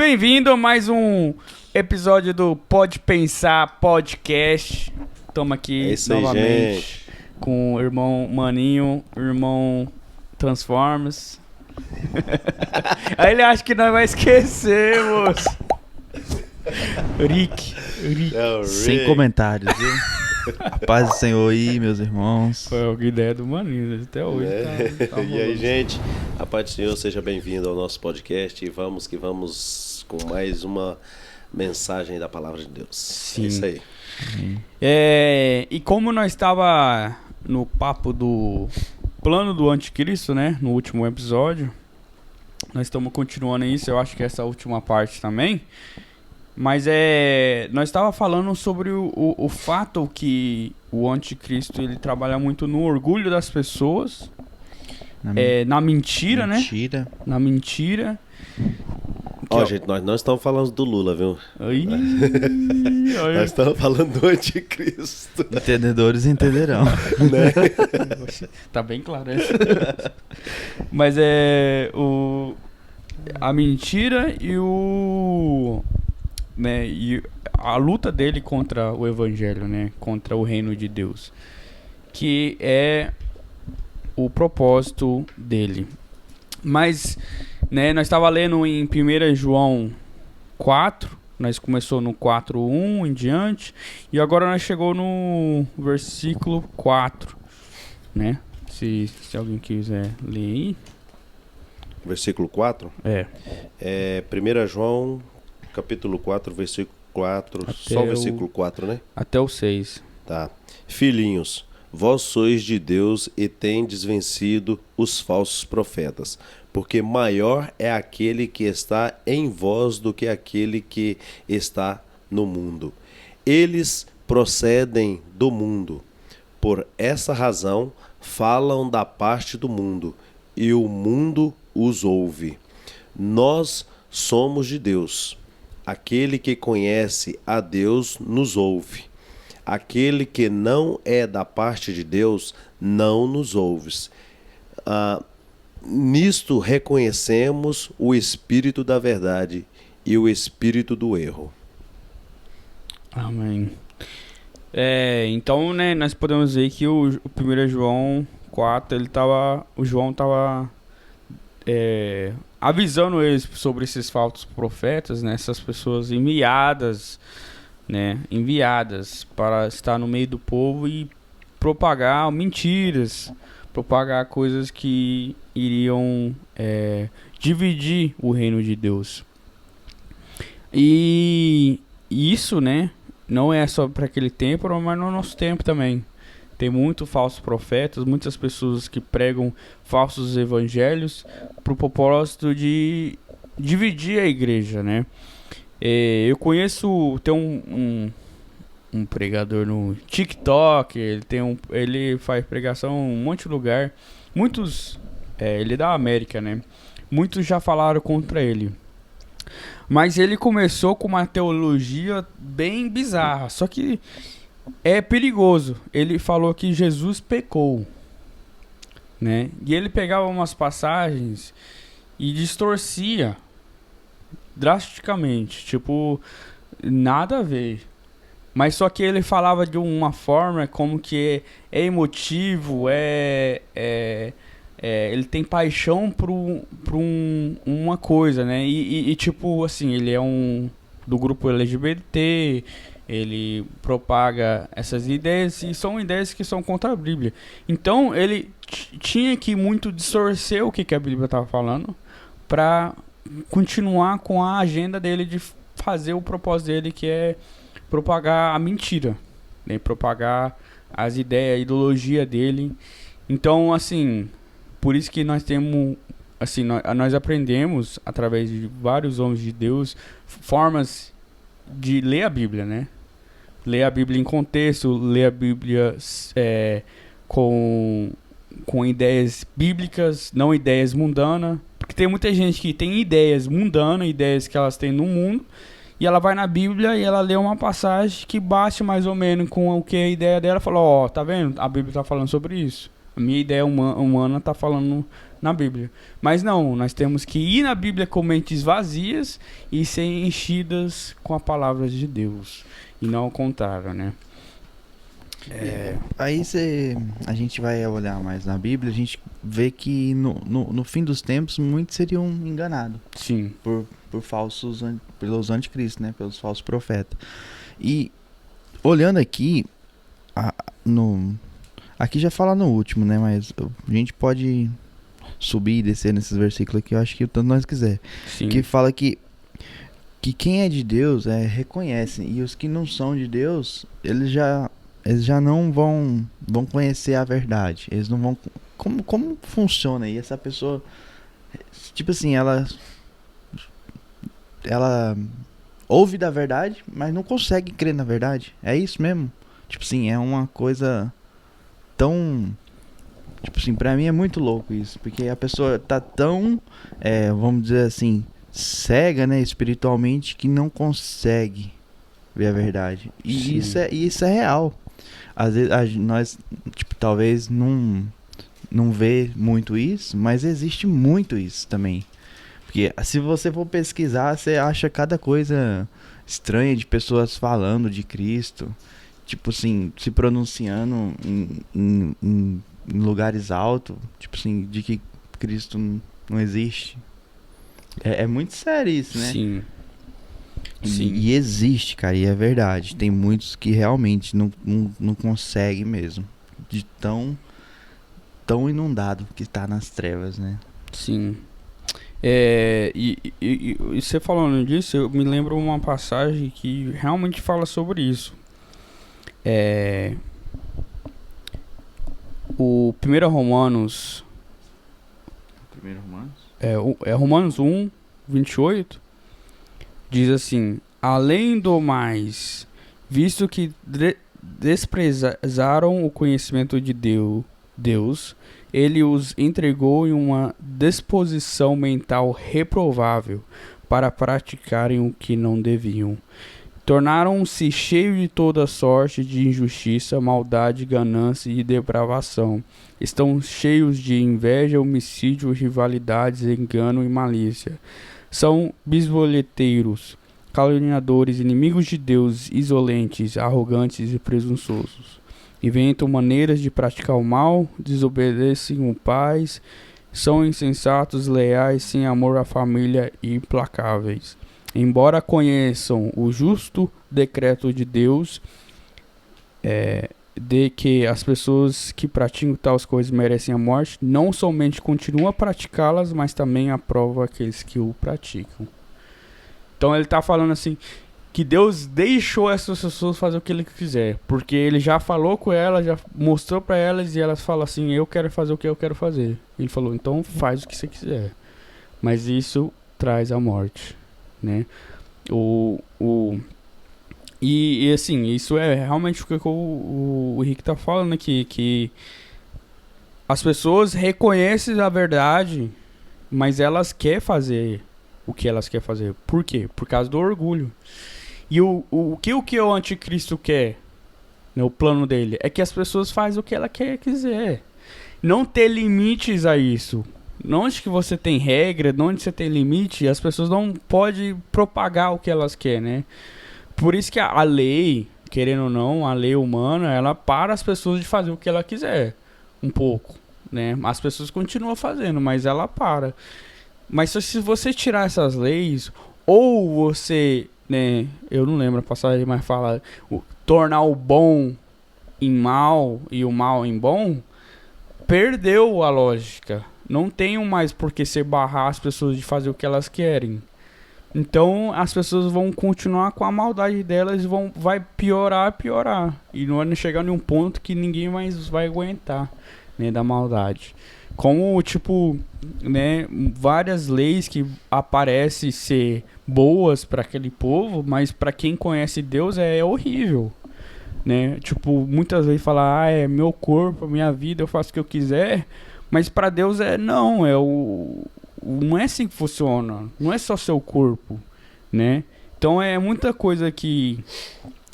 Bem-vindo a mais um episódio do Pode Pensar Podcast. Estamos aqui novamente gente. Com o irmão Maninho, o irmão Transformers. Aí ele acha que nós vai esquecer, moço. Rick. Sem comentários, viu? A paz do Senhor aí, meus irmãos. Foi a ideia do Maninho, até hoje. Tá e aí, gente, a paz do Senhor, seja bem-vindo ao nosso podcast. E vamos com mais uma mensagem da Palavra de Deus. Sim. É isso aí. E como nós estava no papo do plano do anticristo, né? No último episódio, nós estamos continuando isso. Eu acho que essa última parte também. Mas nós estávamos falando sobre o fato que o anticristo ele trabalha muito no orgulho das pessoas, na mentira, né? Na mentira. Ó, gente, nós não estamos falando do Lula, viu? Nós estamos falando do anticristo. Entendedores entenderão. Né? Tá bem claro essa. Mas a mentira e a luta dele contra o evangelho, né? Contra o reino de Deus, que é o propósito dele. Mas, né, nós estávamos lendo em 1 João 4, nós começou no 4:1 em diante, e agora nós chegou no versículo 4, né? Se alguém quiser ler aí. Versículo 4? É 1 João, capítulo 4, versículo 4, só o versículo 4, né? Até o 6. Tá. Filhinhos, vós sois de Deus e tendes vencido os falsos profetas, porque maior é aquele que está em vós do que aquele que está no mundo. Eles procedem do mundo. Por essa razão, falam da parte do mundo, e o mundo os ouve. Nós somos de Deus. Aquele que conhece a Deus nos ouve. Aquele que não é da parte de Deus não nos ouve. Nisto reconhecemos o espírito da verdade e o espírito do erro. Amém. Então, né, nós podemos ver que o 1 João 4, o João estava avisando eles sobre esses falsos profetas, né, essas pessoas enviadas para estar no meio do povo e propagar mentiras, propagar coisas que iriam dividir o reino de Deus. E isso, né, não é só para aquele tempo, mas no nosso tempo também. Tem muitos falsos profetas, muitas pessoas que pregam falsos evangelhos para o propósito de dividir a igreja, né? Eu conheço, tem um pregador no TikTok, ele faz pregação em um monte de lugar. Muitos, ele é da América, né? Muitos já falaram contra ele. Mas ele começou com uma teologia bem bizarra, só que é perigoso. Ele falou que Jesus pecou, né? E ele pegava umas passagens e distorcia drasticamente, tipo, nada a ver. Mas só que ele falava de uma forma como que é emotivo, ele tem paixão por uma coisa, né? E tipo assim, ele é do grupo LGBT, ele propaga essas ideias e são ideias que são contra a Bíblia. Então ele tinha que muito distorcer o que a Bíblia estava falando para continuar com a agenda dele de fazer o propósito dele, que é propagar a mentira, né? Propagar as ideias, a ideologia dele. Então, assim, por isso que nós temos, assim, nós aprendemos através de vários homens de Deus formas de ler a Bíblia, né? Ler a Bíblia em contexto, ler a Bíblia com ideias bíblicas, não ideias mundanas. Porque tem muita gente que tem ideias mundanas, ideias que elas têm no mundo, e ela vai na Bíblia e ela lê uma passagem que bate mais ou menos com o que a ideia dela. Fala, tá vendo? A Bíblia está falando sobre isso. A minha ideia humana está falando na Bíblia. Mas não, nós temos que ir na Bíblia com mentes vazias e ser enchidas com a palavra de Deus. E não ao contrário, né? Aí a gente vai olhar mais na Bíblia, a gente vê que no fim dos tempos muitos seriam enganados. Sim. Por falsos, pelos anticristos, né? Pelos falsos profetas. E olhando aqui, aqui já fala no último, né? Mas a gente pode subir e descer nesses versículos aqui, eu acho que o tanto nós quiser. Sim. Que fala que quem é de Deus reconhece, e os que não são de Deus, eles já não vão conhecer a verdade. Eles não vão... Como funciona aí? Essa pessoa, tipo assim, ela ouve da verdade, mas não consegue crer na verdade. É isso mesmo? Tipo assim, é uma coisa tão... Tipo assim, pra mim é muito louco isso. Porque a pessoa tá tão, vamos dizer assim, cega, né, espiritualmente, que não consegue ver a verdade. E isso é real. Às vezes nós, tipo, talvez não vê muito isso, mas existe muito isso também. Porque se você for pesquisar, você acha cada coisa estranha de pessoas falando de Cristo, tipo assim, se pronunciando em lugares altos, tipo assim, de que Cristo não existe. É muito sério isso, né? Sim. E existe, cara, e é verdade. Tem muitos que realmente não conseguem mesmo. De tão inundado que tá nas trevas, né? Sim. E você falando disso, eu me lembro uma passagem que realmente fala sobre isso. O 1 Romanos... Romanos 1, 28, diz assim: além do mais, visto que desprezaram o conhecimento de Deus, ele os entregou em uma disposição mental reprovável para praticarem o que não deviam. Tornaram-se cheios de toda sorte de injustiça, maldade, ganância e depravação. Estão cheios de inveja, homicídio, rivalidades, engano e malícia. São bisbilhoteiros, caluniadores, inimigos de Deus, insolentes, arrogantes e presunçosos. Inventam maneiras de praticar o mal, desobedecem os pais, são insensatos, leais, sem amor à família e implacáveis. Embora conheçam o justo decreto de Deus, de que as pessoas que praticam tais coisas merecem a morte, não somente continuam a praticá-las, mas também aprovam aqueles que o praticam. Então ele está falando assim, que Deus deixou essas pessoas fazer o que ele quiser, porque ele já falou com elas, já mostrou para elas, e elas falam assim: eu quero fazer o que eu quero fazer. Ele falou: então faz o que você quiser, mas isso traz a morte, né? E assim, isso é realmente o que o Henrique tá falando aqui, que as pessoas reconhecem a verdade, mas elas querem fazer o que elas querem fazer. Por quê? Por causa do orgulho. E o que o anticristo quer, né, o plano dele, é que as pessoas fazem o que ela quiser. Não ter limites a isso. Onde que você tem regra, onde você tem limite, as pessoas não podem propagar o que elas querem, né? Por isso que a lei, querendo ou não, a lei humana, ela para as pessoas de fazer o que ela quiser. Um pouco, né? As pessoas continuam fazendo, mas ela para. Mas se você tirar essas leis, ou você, né, eu não lembro a passagem, mas fala, tornar o bom em mal e o mal em bom, perdeu a lógica. Não tem mais por que você barrar as pessoas de fazer o que elas querem. Então as pessoas vão continuar com a maldade delas e vai piorar. E não vai chegar em um ponto que ninguém mais vai aguentar, né, da maldade. Como, tipo, né, várias leis que aparecem ser boas para aquele povo, mas para quem conhece Deus é horrível, né? Tipo, muitas vezes falar: é meu corpo, minha vida, eu faço o que eu quiser. Mas para Deus não é assim que funciona. Não é só seu corpo, né? Então é muita coisa que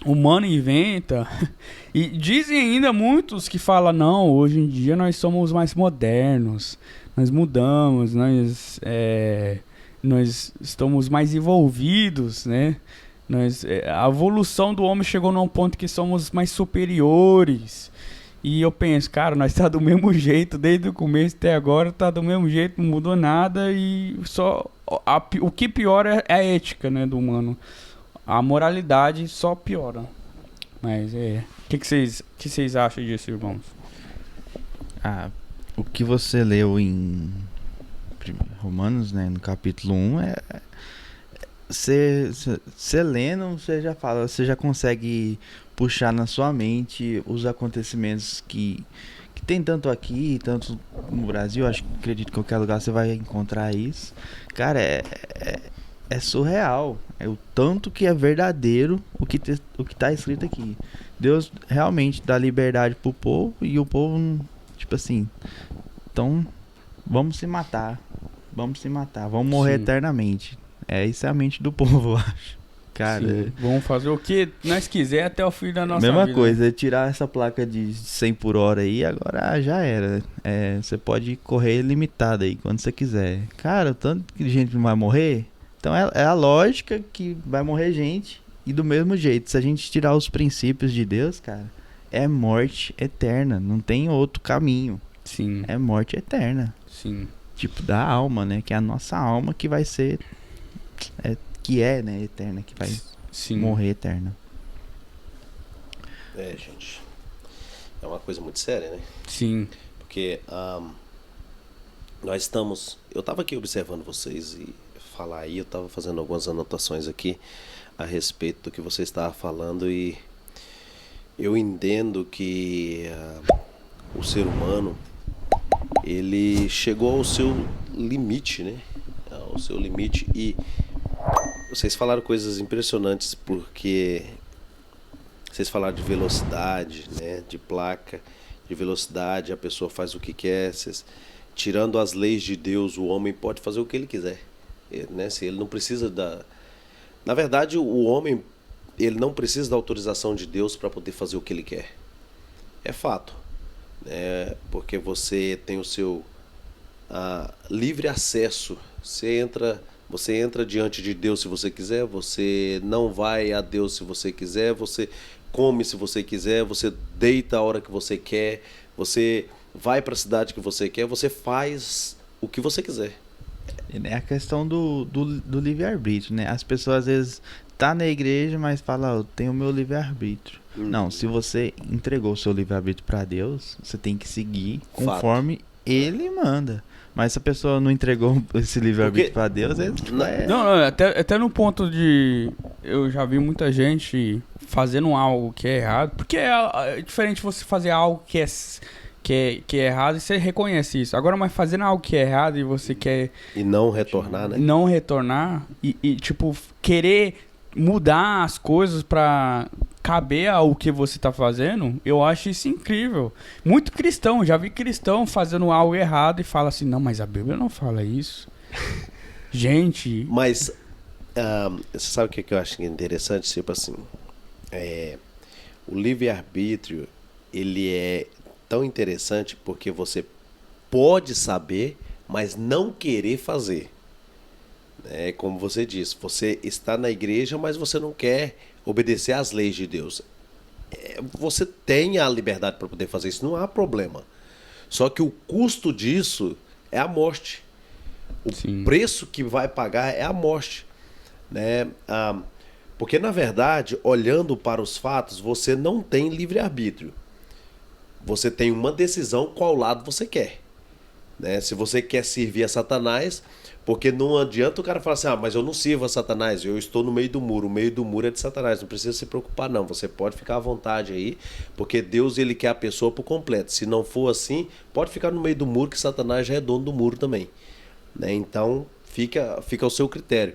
o humano inventa. E dizem ainda muitos que falam: não, hoje em dia nós somos mais modernos, nós mudamos, nós estamos mais envolvidos, né? A evolução do homem chegou num ponto que somos mais superiores. E eu penso, cara, nós tá do mesmo jeito, desde o começo até agora, tá do mesmo jeito, não mudou nada e só... o que piora é a ética, né, do humano. A moralidade só piora. Mas o que vocês acham disso, irmãos? O que você leu em Romanos, né, no capítulo 1, você lendo, você já fala, você já consegue puxar na sua mente os acontecimentos que tem tanto aqui, tanto no Brasil, acredito que em qualquer lugar você vai encontrar isso. Cara, é surreal. É o tanto que é verdadeiro o que tá escrito aqui. Deus realmente dá liberdade pro povo e o povo, tipo assim, então vamos se matar, vamos morrer eternamente. Isso é a mente do povo, eu acho. Cara, vamos fazer o que nós quiser até o fim da nossa vida. Mesma coisa, tirar essa placa de 100 por hora aí, agora já era. Você pode correr limitado aí, quando você quiser. Cara, o tanto de gente não vai morrer, então é a lógica que vai morrer gente. E do mesmo jeito, se a gente tirar os princípios de Deus, cara, é morte eterna, não tem outro caminho. Sim. É morte eterna. Sim. Tipo, da alma, né, que é a nossa alma que vai ser... né, eterna, que vai morrer eterna. Gente, é uma coisa muito séria, né? Sim. Porque nós estamos... Eu estava aqui observando vocês e falar aí, eu estava fazendo algumas anotações aqui a respeito do que você estava falando e eu entendo que o ser humano, ele chegou ao seu limite, né? Ao seu limite. E vocês falaram coisas impressionantes, porque vocês falaram de velocidade, né? De placa, de velocidade, a pessoa faz o que quer. Tirando as leis de Deus, o homem pode fazer o que ele quiser, né? Se ele não precisa da... Na verdade, o homem, ele não precisa da autorização de Deus para poder fazer o que ele quer. É fato, né? Porque você tem o seu livre acesso. Você entra diante de Deus se você quiser, você não vai a Deus se você quiser, você come se você quiser, você deita a hora que você quer, você vai para a cidade que você quer, você faz o que você quiser. É a questão do livre-arbítrio, né? As pessoas às vezes tá na igreja, mas fala, eu tenho o meu livre-arbítrio. Não, se você entregou o seu livre-arbítrio para Deus, você tem que seguir conforme Ele manda. Mas se a pessoa não entregou esse livre-arbítrio para Deus, Não, até no ponto de... Eu já vi muita gente fazendo algo que é errado. Porque é diferente você fazer algo que é errado e você reconhece isso. Agora, mas fazendo algo que é errado e você quer... E não retornar, né? Não retornar e tipo, querer mudar as coisas pra caber ao que você tá fazendo, eu acho isso incrível. Muito cristão, já vi cristão fazendo algo errado e fala assim, não, mas a Bíblia não fala isso. Gente... Mas, você sabe o que eu acho interessante? Tipo assim, o livre-arbítrio, ele é tão interessante porque você pode saber, mas não querer fazer. Como você disse, você está na igreja, mas você não quer obedecer às leis de Deus. Você tem a liberdade para poder fazer isso, não há problema. Só que o custo disso é a morte. O preço que vai pagar é a morte, né? Porque, na verdade, olhando para os fatos, você não tem livre-arbítrio. Você tem uma decisão qual lado você quer, né? Se você quer servir a Satanás, porque não adianta o cara falar assim, mas eu não sirvo a Satanás, eu estou no meio do muro, o meio do muro é de Satanás, não precisa se preocupar não, você pode ficar à vontade aí, porque Deus, ele quer a pessoa por completo. Se não for assim, pode ficar no meio do muro, que Satanás já é dono do muro também, né? Então fica ao seu critério,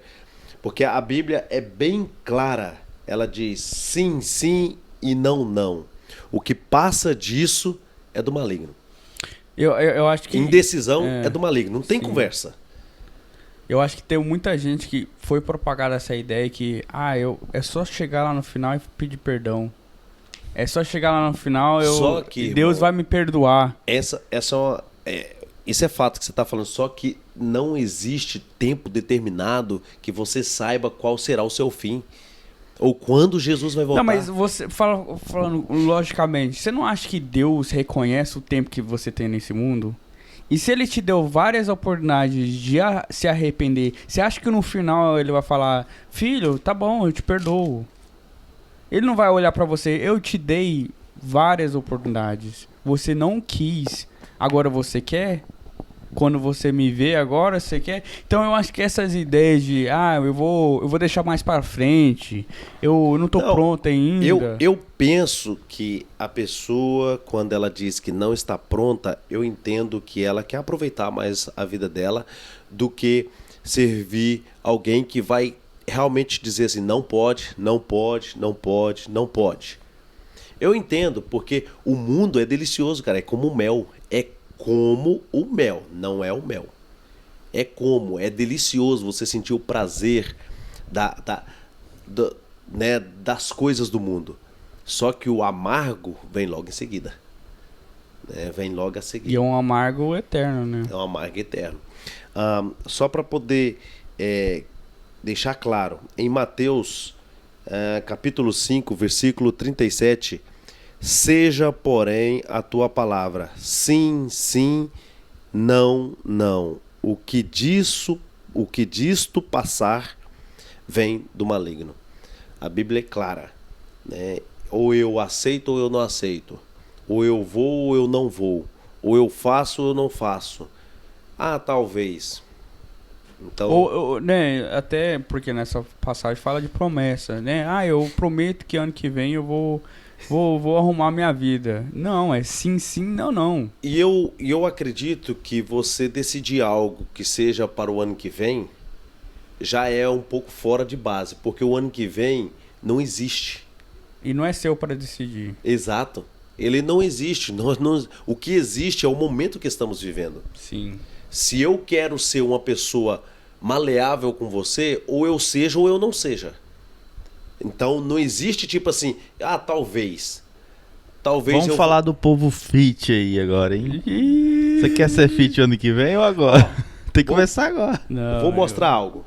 porque a Bíblia é bem clara, ela diz sim, sim e não, não. O que passa disso é do maligno. Eu acho que... Indecisão é do maligno, não tem conversa. Eu acho que tem muita gente que foi propagada essa ideia que é só chegar lá no final e pedir perdão. É só chegar lá no final Só que, Deus irmão, vai me perdoar. Essa é uma... Isso é fato que você está falando, só que não existe tempo determinado que você saiba qual será o seu fim. Ou quando Jesus vai voltar. Não, mas você, falando logicamente, você não acha que Deus reconhece o tempo que você tem nesse mundo? E se ele te deu várias oportunidades de se arrepender, você acha que no final ele vai falar, filho, tá bom, eu te perdoo? Ele não vai olhar pra você, eu te dei várias oportunidades, você não quis, agora você quer? Quando você me vê agora, você quer? Então eu acho que essas ideias de, eu vou deixar mais pra frente, eu não tô pronto ainda. Eu penso que a pessoa, quando ela diz que não está pronta, eu entendo que ela quer aproveitar mais a vida dela do que servir alguém que vai realmente dizer assim, não pode, não pode, não pode, não pode. Eu entendo, porque o mundo é delicioso, cara, é como o mel, é como o mel, não é o mel. É delicioso você sentir o prazer das coisas do mundo. Só que o amargo vem logo em seguida. Vem logo a seguir. E é um amargo eterno, né? É um amargo eterno. Só para poder deixar claro, em Mateus capítulo 5, versículo 37, seja, porém, a tua palavra sim, sim, não, não. O que disto passar vem do maligno. A Bíblia é clara, né? Ou eu aceito ou eu não aceito. Ou eu vou ou eu não vou. Ou eu faço ou eu não faço. Talvez. Então, né, até porque nessa passagem fala de promessa, né? Eu prometo que ano que vem eu vou arrumar minha vida. Não, é sim, sim, não, não. E eu acredito que você decidir algo que seja para o ano que vem já é um pouco fora de base, porque o ano que vem não existe. E não é seu para decidir. Exato. Ele não existe. O que existe é o momento que estamos vivendo. Sim. Se eu quero ser uma pessoa maleável com você, ou eu seja ou eu não seja. Então não existe tipo assim, talvez. Vamos falar do povo fit aí agora, hein? Você quer ser fit ano que vem ou agora? Tem que começar agora. Não, vou mostrar algo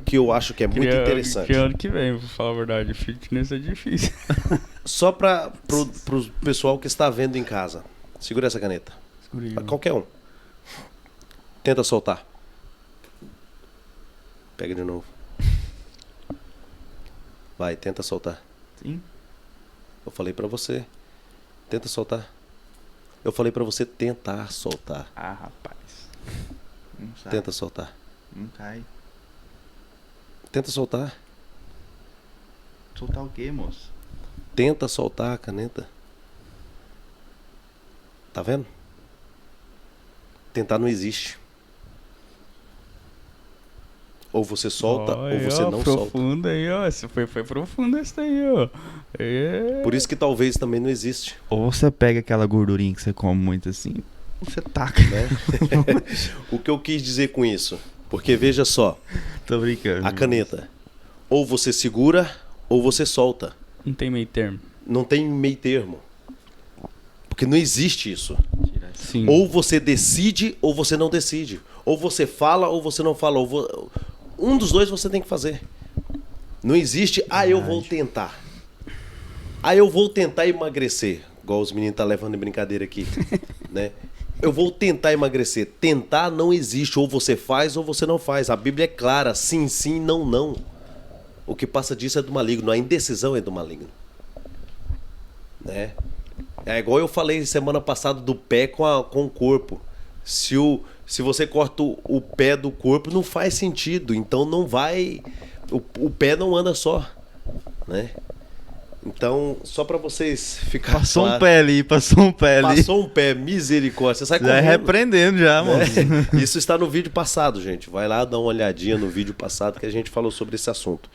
que eu acho que é muito interessante. Que ano que vem, vou falar a verdade, fitness é difícil. Só pro pessoal que está vendo em casa. Segura essa caneta. Qualquer um. Tenta soltar. Pega de novo. Vai, tenta soltar. Sim. Eu falei pra você. Tenta soltar. Eu falei pra você tentar soltar. Rapaz. Não sai. Tenta soltar. Não cai. Tenta soltar. Soltar o quê, moço? Tenta soltar a caneta. Tá vendo? Tentar não existe. Ou você solta, ou você não solta. Profundo aí, ó. Foi profundo esse daí, ó. Por isso que talvez também não existe. Ou você pega aquela gordurinha que você come muito assim, você taca. Né? O que eu quis dizer com isso? Porque veja só. Tô brincando. A caneta. Ou você segura, ou você solta. Não tem meio termo. Não tem meio termo. Porque não existe isso. Sim. Ou você decide, ou você não decide. Ou você fala, ou você não fala. Um dos dois você tem que fazer. Não existe, eu vou tentar. Eu vou tentar emagrecer. Igual os meninos estão levando em brincadeira aqui. Né? Eu vou tentar emagrecer. Tentar não existe. Ou você faz, ou você não faz. A Bíblia é clara. Sim, sim, não, não. O que passa disso é do maligno. A indecisão é do maligno. Né? É igual eu falei semana passada do pé com o corpo. Se você corta o pé do corpo, não faz sentido. Então não vai... O pé não anda só. Né? Então, só pra vocês ficarem... Passou um pé ali. Passou um pé, misericórdia. Você sai correndo. Já repreendendo já, mano. Isso está no vídeo passado, gente. Vai lá dar uma olhadinha no vídeo passado que a gente falou sobre esse assunto.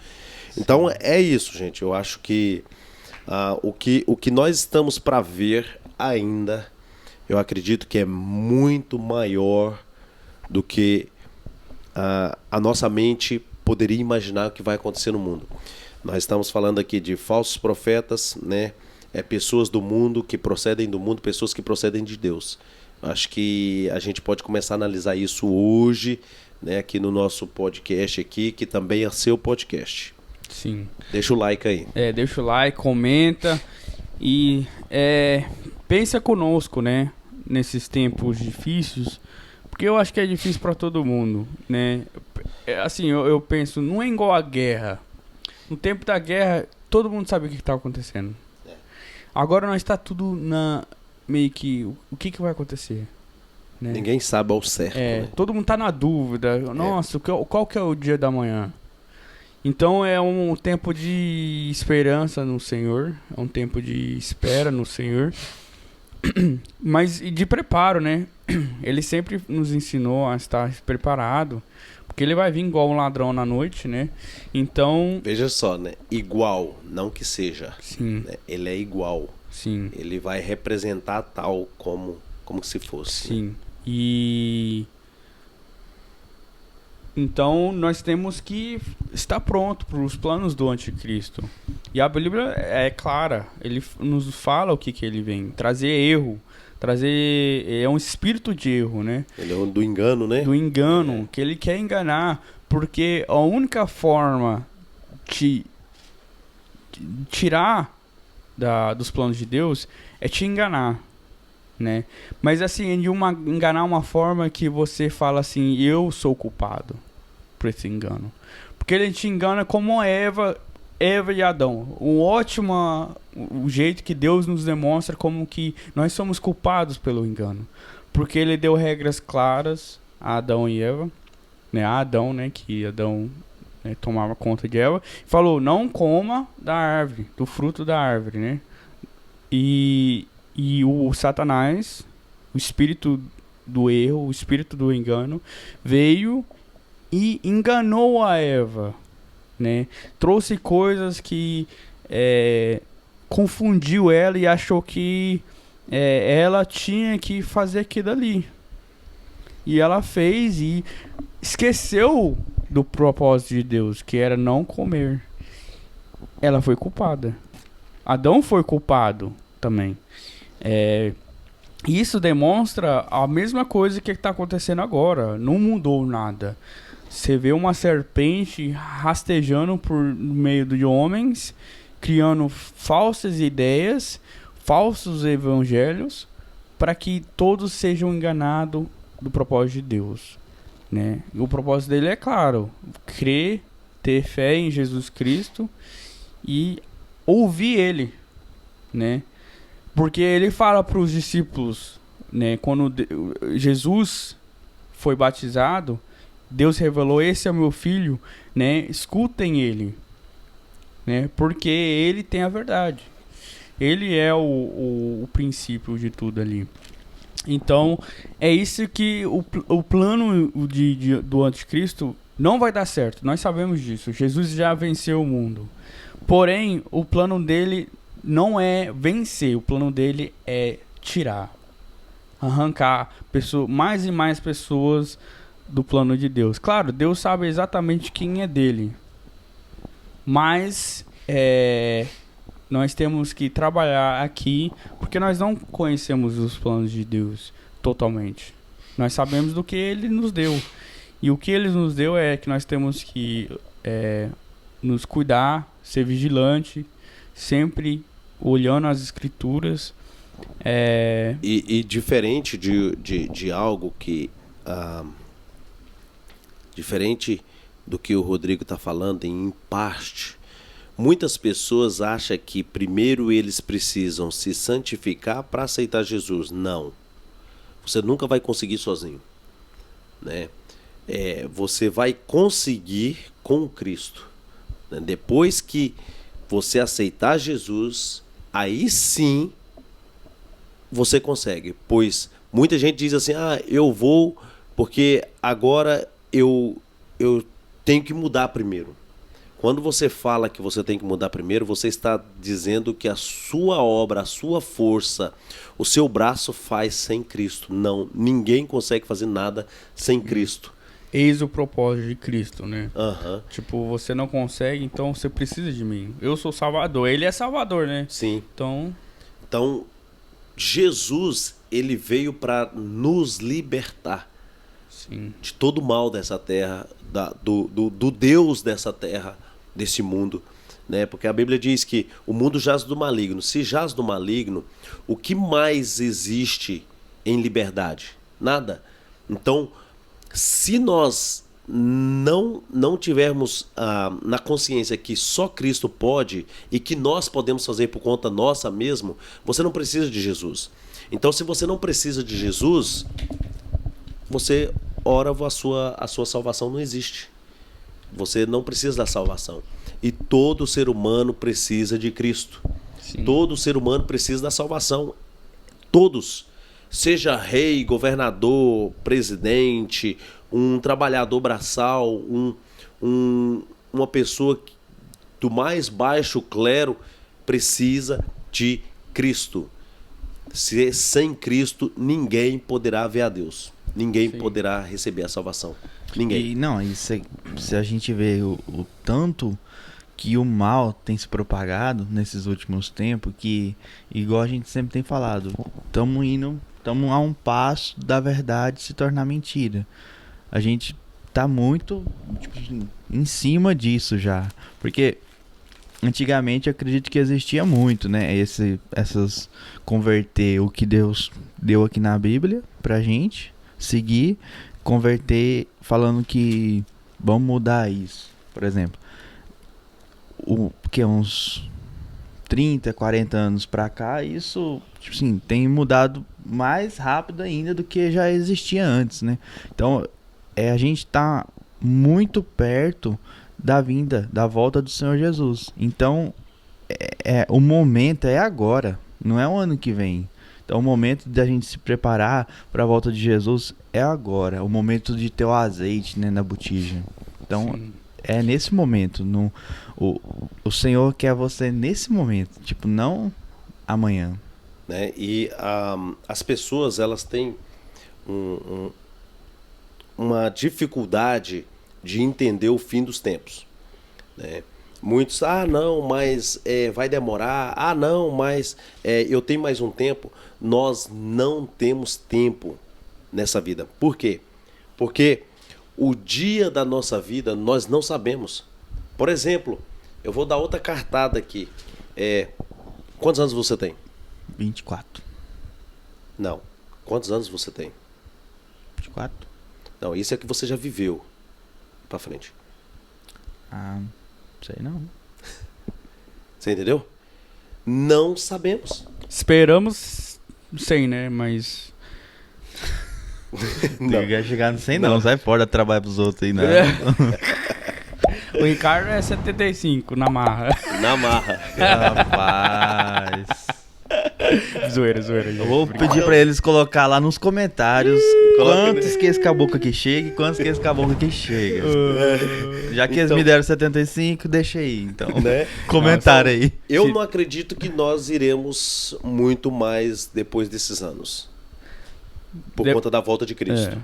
Então, é isso, gente. Eu acho que o que nós estamos para ver ainda, eu acredito que é muito maior do que a nossa mente poderia imaginar o que vai acontecer no mundo. Nós estamos falando aqui de falsos profetas, né? Pessoas do mundo que procedem do mundo, pessoas que procedem de Deus. Acho que a gente pode começar a analisar isso hoje, né, aqui no nosso podcast aqui, que também é seu podcast. Sim. Deixa o like aí. Deixa o like, comenta e pensa conosco, né, nesses tempos difíceis, porque eu acho que é difícil para todo mundo, né? Assim, eu penso, não é igual a guerra. No tempo da guerra, todo mundo sabia o que estava acontecendo. Agora nós está tudo meio que o que vai acontecer, né? Ninguém sabe ao certo, né? Todo mundo tá na dúvida. Nossa, qual que é o dia da manhã? Então é um tempo de esperança no Senhor, é um tempo de espera no Senhor, mas e de preparo, né? Ele sempre nos ensinou a estar preparado, porque ele vai vir igual um ladrão na noite, né? Então... Veja só, né? Igual, não que seja. Sim. Né? Ele é igual. Sim. Ele vai representar tal como se fosse. Sim. E... Então, nós temos que estar pronto para os planos do anticristo. E a Bíblia é clara. Ele nos fala o que ele vem. Trazer erro. É um espírito de erro, né? Ele é do engano, né? Do engano. Que ele quer enganar. Porque a única forma de tirar dos planos de Deus é te enganar, né? Mas assim, enganar uma forma que você fala assim, eu sou culpado por esse engano. Porque ele te engana como Eva e Adão. O jeito que Deus nos demonstra como que nós somos culpados pelo engano. Porque ele deu regras claras a Adão e Eva, né? A Adão, né? Que Adão, né, tomava conta de Eva. Falou, não coma da árvore, do fruto da árvore, né? E o Satanás, o espírito do erro, o espírito do engano, veio e enganou a Eva, né? Trouxe coisas que confundiu ela e achou que ela tinha que fazer aquilo ali. E ela fez e esqueceu do propósito de Deus, que era não comer. Ela foi culpada. Adão foi culpado também. Isso demonstra a mesma coisa que está acontecendo agora. Não mudou nada. Você vê uma serpente rastejando no meio de homens, criando falsas ideias, falsos evangelhos, para que todos sejam enganados do propósito de Deus, né? E o propósito dele é claro: crer, ter fé em Jesus Cristo e ouvir ele, né? Porque ele fala para os discípulos, né, quando Jesus foi batizado, Deus revelou, esse é o meu filho, né? Escutem ele, né? Porque ele tem a verdade. Ele é o princípio de tudo ali. Então, é isso que o plano do anticristo não vai dar certo. Nós sabemos disso. Jesus já venceu o mundo. Porém, o plano dele não é vencer. O plano dele é tirar. Arrancar mais e mais pessoas do plano de Deus. Claro, Deus sabe exatamente quem é dele. Mas nós temos que trabalhar aqui, porque nós não conhecemos os planos de Deus totalmente. Nós sabemos do que ele nos deu. E o que ele nos deu é que nós temos que nos cuidar, ser vigilante, sempre olhando as escrituras. E diferente de algo que... diferente do que o Rodrigo está falando, em parte, muitas pessoas acham que primeiro eles precisam se santificar para aceitar Jesus. Não. Você nunca vai conseguir sozinho, né? Você vai conseguir com Cristo, né? Depois que você aceitar Jesus, aí sim você consegue. Pois muita gente diz assim, eu vou porque agora eu tenho que mudar primeiro. Quando você fala que você tem que mudar primeiro, você está dizendo que a sua obra, a sua força, o seu braço faz sem Cristo. Não, ninguém consegue fazer nada sem Cristo. Eis o propósito de Cristo, né? Uhum. Tipo, você não consegue, então você precisa de mim. Eu sou Salvador, ele é Salvador, né? Sim. Então, Jesus, ele veio para nos libertar Sim. de todo o mal dessa terra, do Deus dessa terra, desse mundo, né? Porque a Bíblia diz que o mundo jaz do maligno. Se jaz do maligno, o que mais existe em liberdade? Nada. Então, se nós não tivermos na consciência que só Cristo pode e que nós podemos fazer por conta nossa mesmo, você não precisa de Jesus. Então, se você não precisa de Jesus, você ora, a sua salvação não existe. Você não precisa da salvação. E todo ser humano precisa de Cristo. Sim. Todo ser humano precisa da salvação. Todos. Seja rei, governador, presidente, um trabalhador braçal, uma pessoa do mais baixo clero precisa de Cristo. Sem Cristo, ninguém poderá ver a Deus. Ninguém Sim. poderá receber a salvação. Ninguém. E não, se a gente vê o tanto que o mal tem se propagado nesses últimos tempos, que, igual a gente sempre tem falado, estamos a um passo da verdade se tornar mentira. A gente tá muito tipo, em cima disso já. Porque antigamente eu acredito que existia muito, né? Essas converter o que Deus deu aqui na Bíblia pra gente seguir, converter falando que vamos mudar isso. Por exemplo, que uns 30, 40 anos pra cá, isso tipo assim, tem mudado mais rápido ainda do que já existia antes, né? Então, a gente tá muito perto da volta do Senhor Jesus. Então, o momento é agora, não é o ano que vem. Então, o momento da gente se preparar para a volta de Jesus é agora. O momento de ter o azeite, né, na botija. Então, Sim. é nesse momento. O Senhor quer você nesse momento. Tipo, não amanhã. Né? E as pessoas, elas têm uma dificuldade de entender o fim dos tempos, né? Muitos, não, mas vai demorar, não, mas eu tenho mais um tempo. Nós não temos tempo nessa vida. Por quê? Porque o dia da nossa vida nós não sabemos. Por exemplo, eu vou dar outra cartada aqui. Quantos anos você tem? 24. Não. Quantos anos você tem? 24? Não, isso é que você já viveu. Pra frente. Sei não. Você entendeu? Não sabemos. Esperamos 100, né? Mas... Não. Não quer chegar no 100 não. Sai fora, trabalha pros outros aí, né? O Ricardo é 75 na marra. Na marra. Rapaz. Zoeira. Eu vou pedir pra eles colocar lá nos comentários quantos que esse caboclo aqui chega e quantos que esse caboclo aqui chega. Já que eles Então- me deram 75, deixa aí, então. Né? Comentário aí. Eu não acredito que nós iremos muito mais depois desses anos. Por conta da volta de Cristo.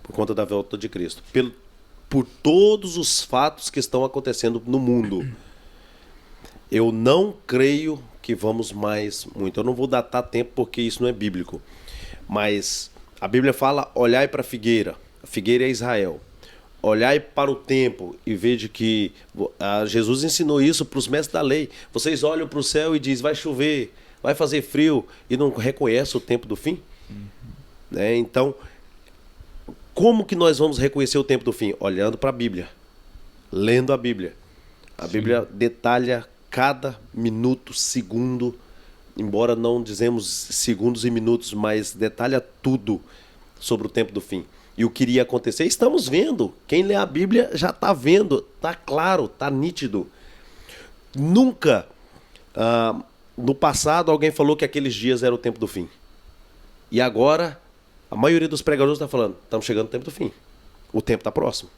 Por conta da volta de Cristo. Por todos os fatos que estão acontecendo no mundo. Eu não creio que vamos mais muito. Eu não vou datar tempo porque isso não é bíblico. Mas a Bíblia fala, olhai para a figueira. A figueira é Israel. Olhai para o tempo e veja que Jesus ensinou isso para os mestres da lei. Vocês olham para o céu e dizem, vai chover, vai fazer frio, e não reconhecem o tempo do fim? Né? Então, como que nós vamos reconhecer o tempo do fim? Olhando para a Bíblia, lendo a Bíblia. A Bíblia detalha cada minuto, segundo, embora não dizemos segundos e minutos, mas detalha tudo sobre o tempo do fim. E o que iria acontecer, estamos vendo. Quem lê a Bíblia já está vendo, está claro, está nítido. Nunca, no passado, alguém falou que aqueles dias era o tempo do fim. E agora, a maioria dos pregadores está falando, estamos chegando no tempo do fim. O tempo está próximo.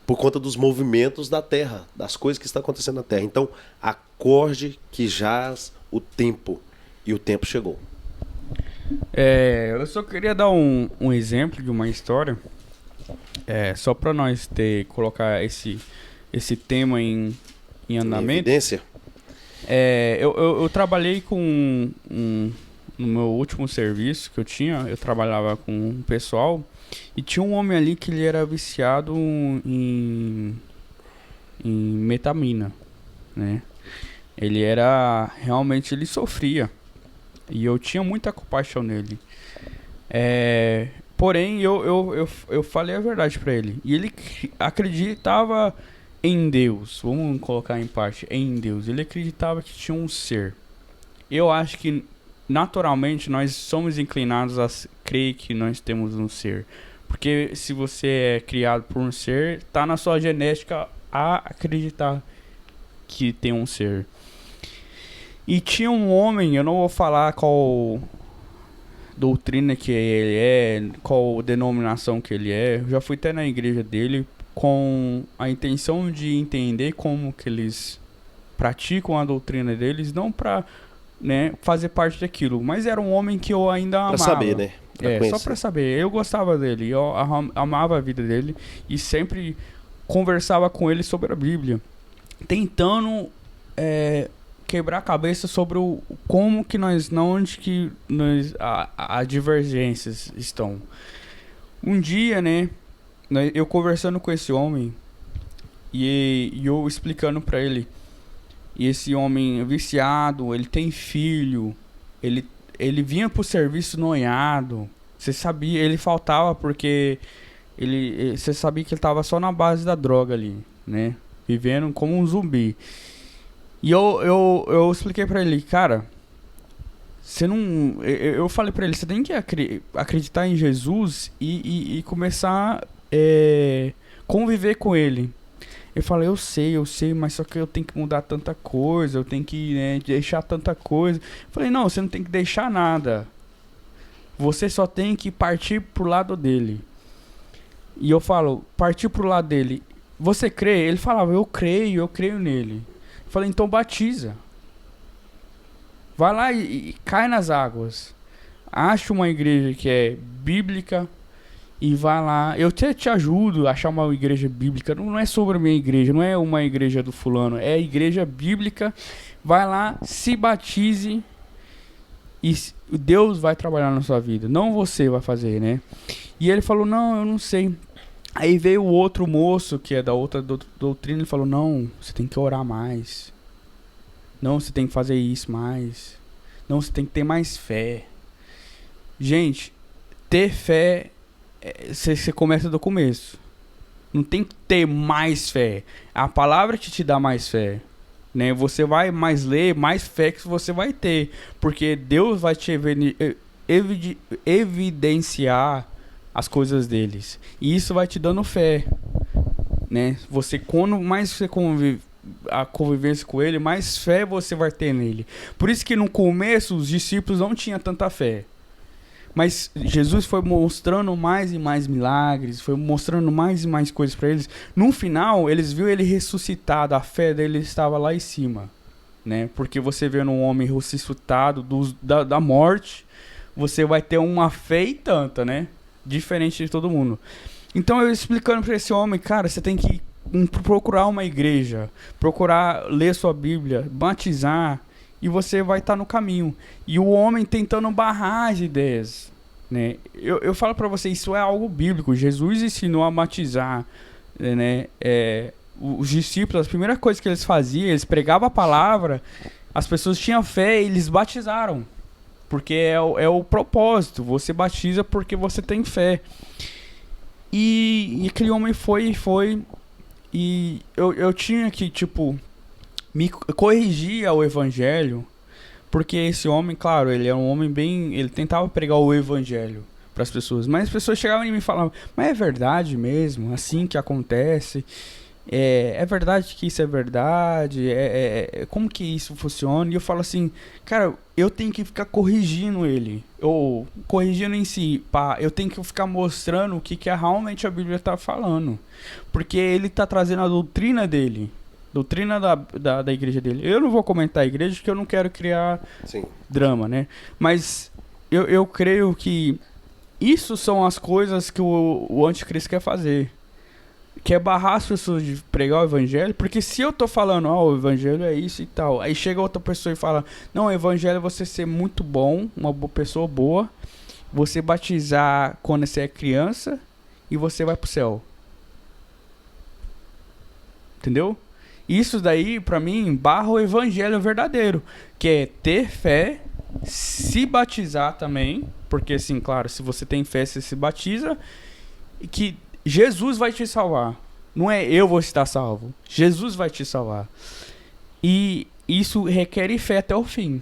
Por conta dos movimentos da Terra, das coisas que estão acontecendo na Terra. Então, acorde que jaz o tempo. E o tempo chegou. Eu só queria dar um exemplo de uma história. Só para nós colocar esse tema em Em andamento. evidência? Eu trabalhei com no meu último serviço que eu trabalhava com um pessoal e tinha um homem ali que ele era viciado em metamina, né? Ele era, realmente ele sofria e eu tinha muita compaixão nele. Porém, eu falei a verdade pra ele e ele acreditava em Deus, vamos colocar em parte, em Deus. Ele acreditava que tinha um ser. Eu acho que naturalmente nós somos inclinados a crer que nós temos um ser. Porque se você é criado por um ser, tá na sua genética a acreditar que tem um ser. E tinha um homem, eu não vou falar qual doutrina que ele é, qual denominação que ele é. Eu já fui até na igreja dele com a intenção de entender como que eles praticam a doutrina deles, não para, né, fazer parte daquilo, mas era um homem que eu ainda amava. Pra saber, né? Só pra saber. Eu gostava dele, eu amava a vida dele e sempre conversava com ele sobre a Bíblia, tentando quebrar a cabeça sobre como que onde que as divergências estão. Um dia, né, eu conversando com esse homem e eu explicando pra ele, e esse homem viciado, ele tem filho, ele vinha pro serviço noiado, você sabia, ele faltava porque você sabia que ele tava só na base da droga ali, né, vivendo como um zumbi. E eu expliquei pra ele, cara, você não... Eu falei pra ele, você tem que acreditar em Jesus e começar conviver com ele. Ele falou, eu sei, mas só que eu tenho que mudar tanta coisa, eu tenho que, né, deixar tanta coisa. Eu falei, não, você não tem que deixar nada. Você só tem que partir pro lado dele. E eu falo, partir pro lado dele. Você crê? Ele falava, eu creio nele. Eu falei, então batiza. Vai lá e cai nas águas. Acha uma igreja que é bíblica e vai lá. Eu te ajudo a achar uma igreja bíblica. Não é sobre a minha igreja, não é uma igreja do fulano. É a igreja bíblica. Vai lá, se batize e Deus vai trabalhar na sua vida. Não você vai fazer, né? E ele falou, não, eu não sei. Aí veio o outro moço, que é da outra doutrina, ele falou, não, você tem que orar mais. Não, você tem que fazer isso mais. Não, você tem que ter mais fé. Gente, ter fé, você começa do começo. Não tem que ter mais fé. A palavra que te dá mais fé, né? Você vai mais ler, mais fé que você vai ter. Porque Deus vai te evidenciar as coisas deles. E isso vai te dando fé, né? Quando mais você a convivência com ele, mais fé você vai ter nele. Por isso que no começo os discípulos não tinham tanta fé. Mas Jesus foi mostrando mais e mais milagres, foi mostrando mais e mais coisas para eles. No final, eles viram ele ressuscitado, a fé dele estava lá em cima, né? Porque você vendo um homem ressuscitado da morte, você vai ter uma fé e tanta, né? Diferente de todo mundo. Então eu explicando para esse homem, cara, você tem que procurar uma igreja, procurar ler sua Bíblia, batizar, e você vai estar no caminho. E o homem tentando barrar as ideias, né? Eu falo para você, isso é algo bíblico. Jesus ensinou a batizar, né? Os discípulos, a primeira coisa que eles faziam, eles pregavam a palavra, as pessoas tinham fé e eles batizaram. Porque é o propósito, você batiza porque você tem fé. E aquele homem foi, e eu tinha que, tipo, me corrigir ao evangelho, porque esse homem, claro, ele é um homem ele tentava pregar o evangelho para as pessoas, mas as pessoas chegavam em mim e falavam, mas é verdade mesmo, assim que acontece? É verdade que isso é verdade? Como que isso funciona? E eu falo assim, cara, eu tenho que ficar corrigindo ele, ou corrigindo em si, pá, eu tenho que ficar mostrando o que realmente a Bíblia está falando, porque ele está trazendo a doutrina dele, doutrina da igreja dele. Eu não vou comentar a igreja porque eu não quero criar drama, né? Mas eu creio que isso são as coisas que o anticristo quer fazer. quer barrar as pessoas de pregar o evangelho, porque se eu tô falando, o evangelho é isso e tal, aí chega outra pessoa e fala, não, o evangelho é você ser muito bom, uma pessoa boa, você batizar quando você é criança e você vai pro céu. Entendeu? Isso daí, pra mim, barra o evangelho verdadeiro, que é ter fé, se batizar também, porque assim, claro, se você tem fé, você se batiza, e que Jesus vai te salvar. Não é eu vou estar salvo. Jesus vai te salvar. E isso requer fé até o fim.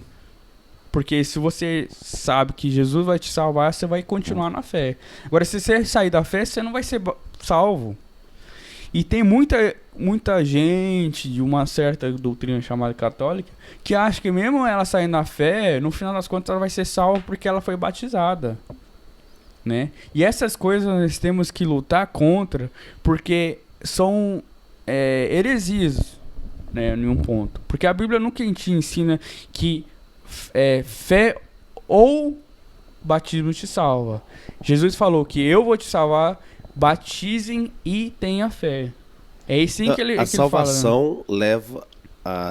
Porque se você sabe que Jesus vai te salvar, você vai continuar na fé. Agora, se você sair da fé, você não vai ser salvo. E tem muita gente de uma certa doutrina chamada católica que acha que mesmo ela saindo da fé, no final das contas ela vai ser salva porque ela foi batizada. Né? E essas coisas nós temos que lutar contra, porque são heresias, né, em um ponto. Porque a Bíblia nunca te ensina que fé ou batismo te salva. Jesus falou que eu vou te salvar, batizem e tenha fé. É assim que ele A fala, salvação né? leva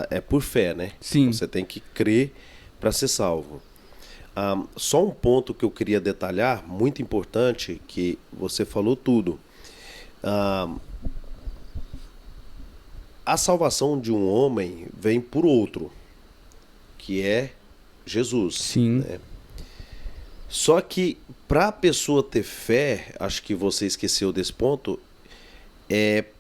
é por fé, né? Sim. Você tem que crer para ser salvo. Só um ponto que eu queria detalhar, muito importante, que você falou tudo. A salvação de um homem vem por outro, que é Jesus. Sim. Né? Só que para a pessoa ter fé, acho que você esqueceu desse ponto,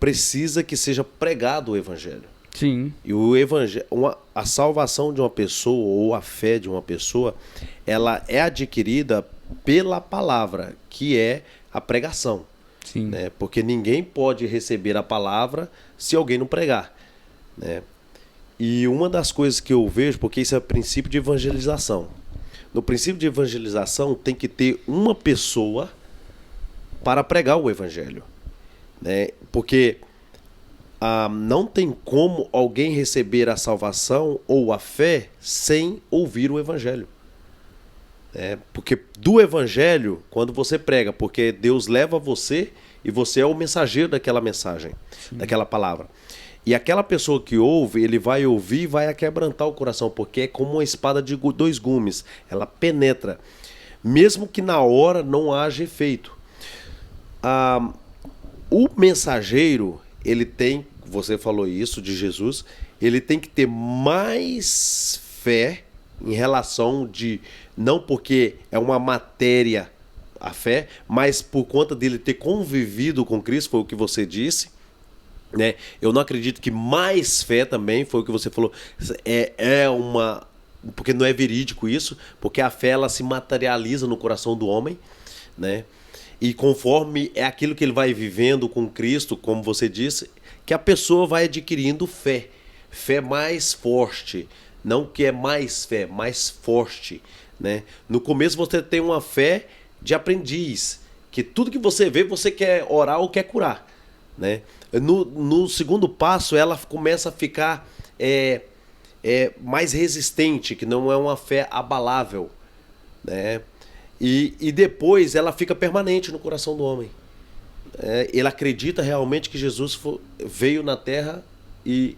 precisa que seja pregado o evangelho. Sim. E o evangelho, a salvação de uma pessoa ou a fé de uma pessoa, ela é adquirida pela palavra, que é a pregação. Sim. Né? Porque ninguém pode receber a palavra se alguém não pregar. Né? E uma das coisas que eu vejo, porque isso é o princípio de evangelização. No princípio de evangelização tem que ter uma pessoa para pregar o evangelho. Né? Porque não tem como alguém receber a salvação ou a fé sem ouvir o evangelho. Porque do evangelho, quando você prega, porque Deus leva você e você é o mensageiro daquela mensagem, daquela palavra. E aquela pessoa que ouve, ele vai ouvir e vai quebrantar o coração, porque é como uma espada de 2 gumes, ela penetra, mesmo que na hora não haja efeito. O mensageiro, ele tem, você falou isso de Jesus, ele tem que ter mais fé em relação de, não porque é uma matéria a fé, mas por conta dele ter convivido com Cristo, foi o que você disse, né? Eu não acredito que mais fé também, foi o que você falou, porque não é verídico isso, porque a fé ela se materializa no coração do homem, né? E conforme é aquilo que ele vai vivendo com Cristo, como você disse, que a pessoa vai adquirindo fé. Fé mais forte. Não que é mais fé, mais forte. Né? No começo você tem uma fé de aprendiz. Que tudo que você vê, você quer orar ou quer curar. Né? No segundo passo, ela começa a ficar mais resistente, que não é uma fé abalável. Né? E depois ela fica permanente no coração do homem. Ele acredita realmente que Jesus veio na terra e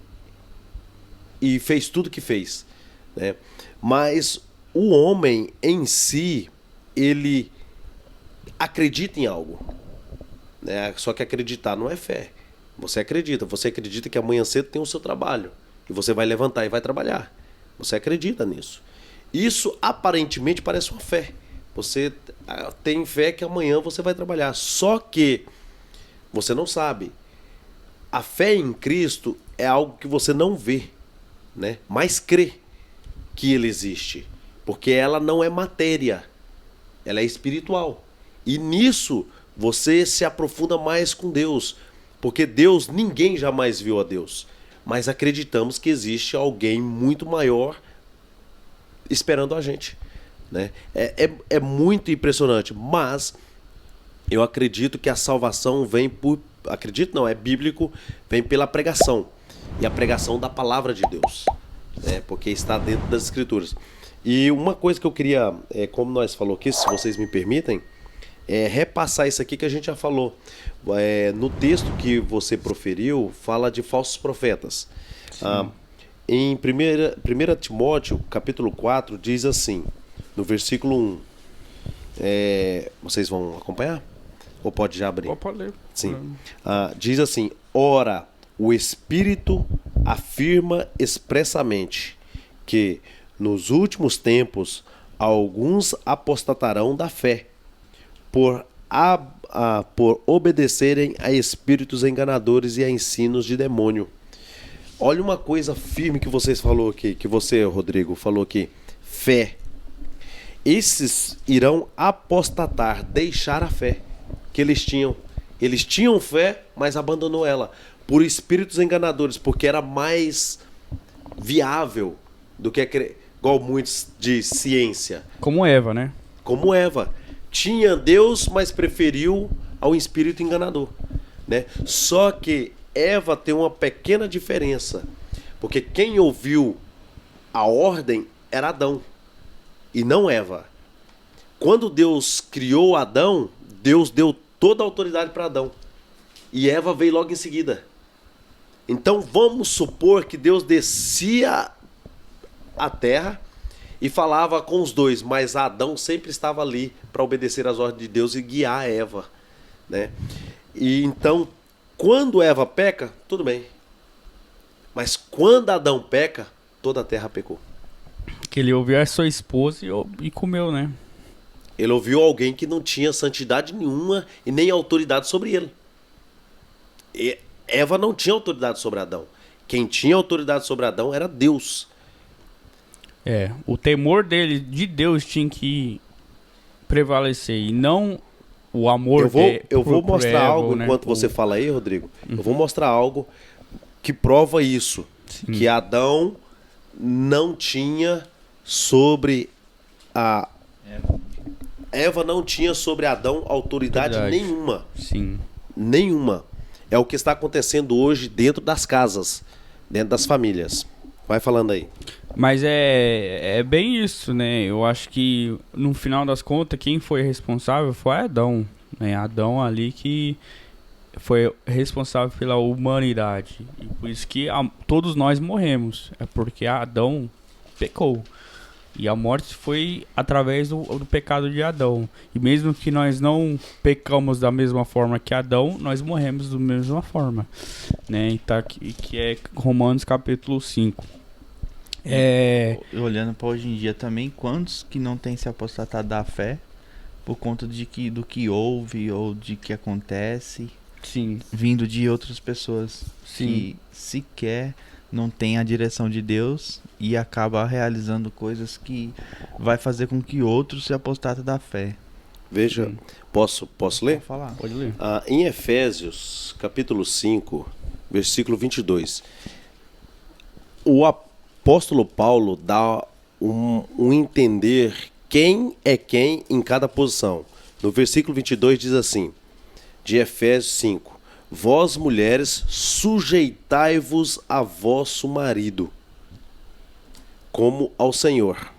fez tudo que fez. Né? Mas o homem em si, ele acredita em algo. Né? Só que acreditar não é fé. Você acredita que amanhã cedo tem o seu trabalho. E você vai levantar e vai trabalhar. Você acredita nisso. Isso aparentemente parece uma fé. Você tem fé que amanhã você vai trabalhar. Só que você não sabe. A fé em Cristo é algo que você não vê, né? Mas crê que ele existe. Porque ela não é matéria. Ela é espiritual. E nisso você se aprofunda mais com Deus. Porque Deus, ninguém jamais viu a Deus. Mas acreditamos que existe alguém muito maior esperando a gente. Né? É muito impressionante, mas eu acredito que a salvação vem por... Acredito não, é bíblico, vem pela pregação. E a pregação da palavra de Deus. Né? Porque está dentro das Escrituras. E uma coisa que eu queria, como nós falou aqui, se vocês me permitem, repassar isso aqui que a gente já falou. No texto que você proferiu, fala de falsos profetas. Em 1 Timóteo, capítulo 4, diz assim, no versículo 1. Vocês vão acompanhar? Ou pode já abrir? Pode ler. Sim. Diz assim: ora, o Espírito afirma expressamente que nos últimos tempos alguns apostatarão da fé por obedecerem a espíritos enganadores e a ensinos de demônio. Olha uma coisa firme que vocês falou aqui, que você, Rodrigo, falou aqui: fé. Esses irão apostatar, deixar a fé que eles tinham. Eles tinham fé, mas abandonou ela por espíritos enganadores, porque era mais viável do que igual muitos de ciência. Como Eva, né? Como Eva. Tinha Deus, mas preferiu ao espírito enganador, né? Só que Eva tem uma pequena diferença, porque quem ouviu a ordem era Adão e não Eva. Quando Deus criou Adão, Deus deu toda a autoridade para Adão. E Eva veio logo em seguida. Então vamos supor que Deus descia à terra e falava com os dois, mas Adão sempre estava ali para obedecer às ordens de Deus e guiar Eva, né? E então, quando Eva peca, tudo bem. Mas quando Adão peca, toda a terra pecou. Que ele ouviu a sua esposa e comeu, né? Ele ouviu alguém que não tinha santidade nenhuma e nem autoridade sobre ele. E Eva não tinha autoridade sobre Adão. Quem tinha autoridade sobre Adão era Deus. O temor dele, de Deus, tinha que prevalecer e não o amor dele. Eu vou mostrar Eva, algo, né? enquanto você fala aí, Rodrigo. Eu vou mostrar algo que prova isso. Sim. Que Adão não tinha sobre a... Eva não tinha sobre Adão autoridade nenhuma. Sim. Nenhuma. É o que está acontecendo hoje dentro das casas, dentro das famílias. Vai falando aí. Mas é bem isso, né? Eu acho que no final das contas, quem foi responsável foi Adão, né? Adão ali que foi responsável pela humanidade. E por isso que todos nós morremos. É porque Adão pecou. E a morte foi através do pecado de Adão. E mesmo que nós não pecamos da mesma forma que Adão, nós morremos da mesma forma, né? Então, que é Romanos capítulo 5. Olhando para hoje em dia também, quantos que não têm se apostatado da fé por conta do que houve ou de que acontece, Sim. vindo de outras pessoas que sequer não tem a direção de Deus e acaba realizando coisas que vai fazer com que outros se apostatem da fé. Veja, posso ler? Pode falar. Pode ler. Em Efésios, capítulo 5, versículo 22, o apóstolo Paulo dá um entender quem é quem em cada posição. No versículo 22 diz assim, de Efésios 5, vós mulheres sujeitai-vos a vosso marido, como ao Senhor.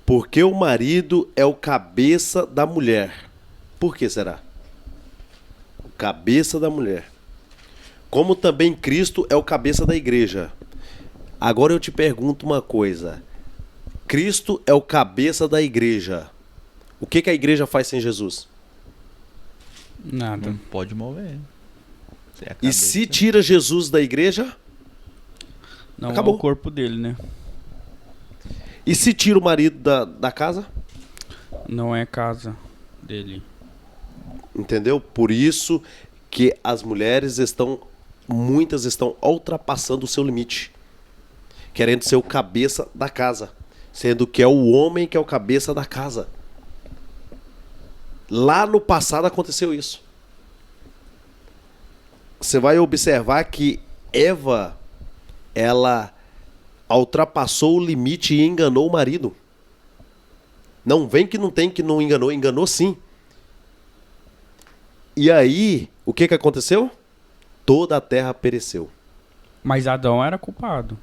Porque o marido é o cabeça da mulher. Por que será? O cabeça da mulher. Como também Cristo é o cabeça da igreja. Agora eu te pergunto uma coisa. Cristo é o cabeça da igreja. O que a igreja faz sem Jesus? Nada. Não pode mover. E se tira Jesus da igreja? Não acabou. É o corpo dele, né? E se tira o marido da casa? Não é casa dele. Entendeu? Por isso que as mulheres muitas estão ultrapassando o seu limite. Querendo ser o cabeça da casa. Sendo que é o homem que é o cabeça da casa. Lá no passado aconteceu isso. Você vai observar que Eva, ela ultrapassou o limite e enganou o marido. Não vem que não tem que não enganou, enganou sim. E aí, o que aconteceu? Toda a terra pereceu. Mas Adão era culpado.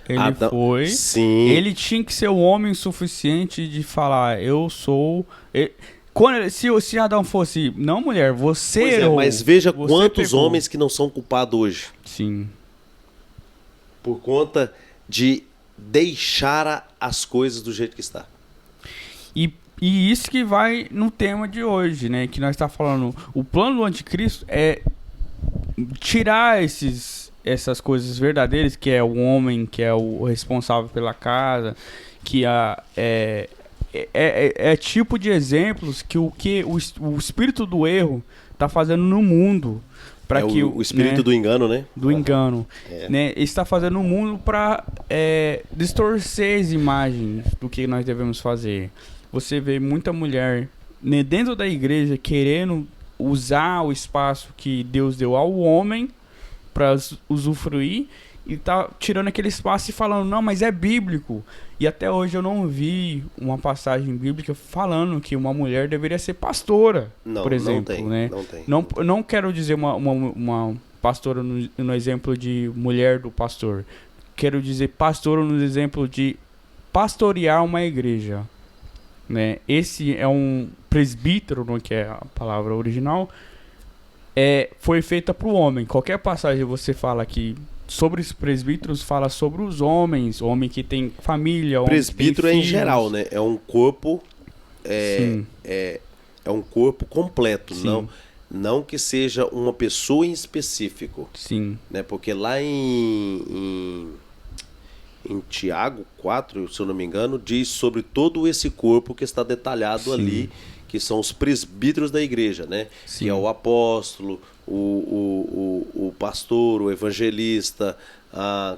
Ele Adão, foi. Sim. Ele tinha que ser o homem suficiente de falar, eu sou. Se Adão fosse, não mulher, você Pois é, errou. mas veja Você quantos pecou. homens que não são culpados hoje. Sim. Por conta de deixar as coisas do jeito que está. E isso que vai no tema de hoje, né? Que nós está falando. O plano do anticristo é tirar essas coisas verdadeiras, que é o homem, que é o responsável pela casa, que é tipo de exemplos que o espírito do erro está fazendo no mundo. Para que o espírito, né, do engano, né? do engano, É. né? Ele está fazendo no mundo para distorcer as imagens do que nós devemos fazer. Você vê muita mulher, né, dentro da igreja querendo usar o espaço que Deus deu ao homem para usufruir e tá tirando aquele espaço e falando, não, mas é bíblico. E até hoje eu não vi uma passagem bíblica falando que uma mulher deveria ser pastora, Não, por exemplo, não tem, né? não tem. Não quero dizer uma pastora no exemplo de mulher do pastor. Quero dizer pastora no exemplo de pastorear uma igreja, né? Esse é um presbítero, não que é a palavra original, foi feita para o homem. Qualquer passagem você fala que sobre os presbíteros fala sobre os homens, homem que tem família, homem Presbítero que tem em filhos. geral, né? É um corpo, Sim. é um corpo completo, Sim. não que seja uma pessoa em específico, Sim. né? Porque lá em Tiago 4, se eu não me engano, diz sobre todo esse corpo que está detalhado Sim. ali, que são os presbíteros da igreja, né? Sim. Que é o apóstolo, o pastor, o evangelista,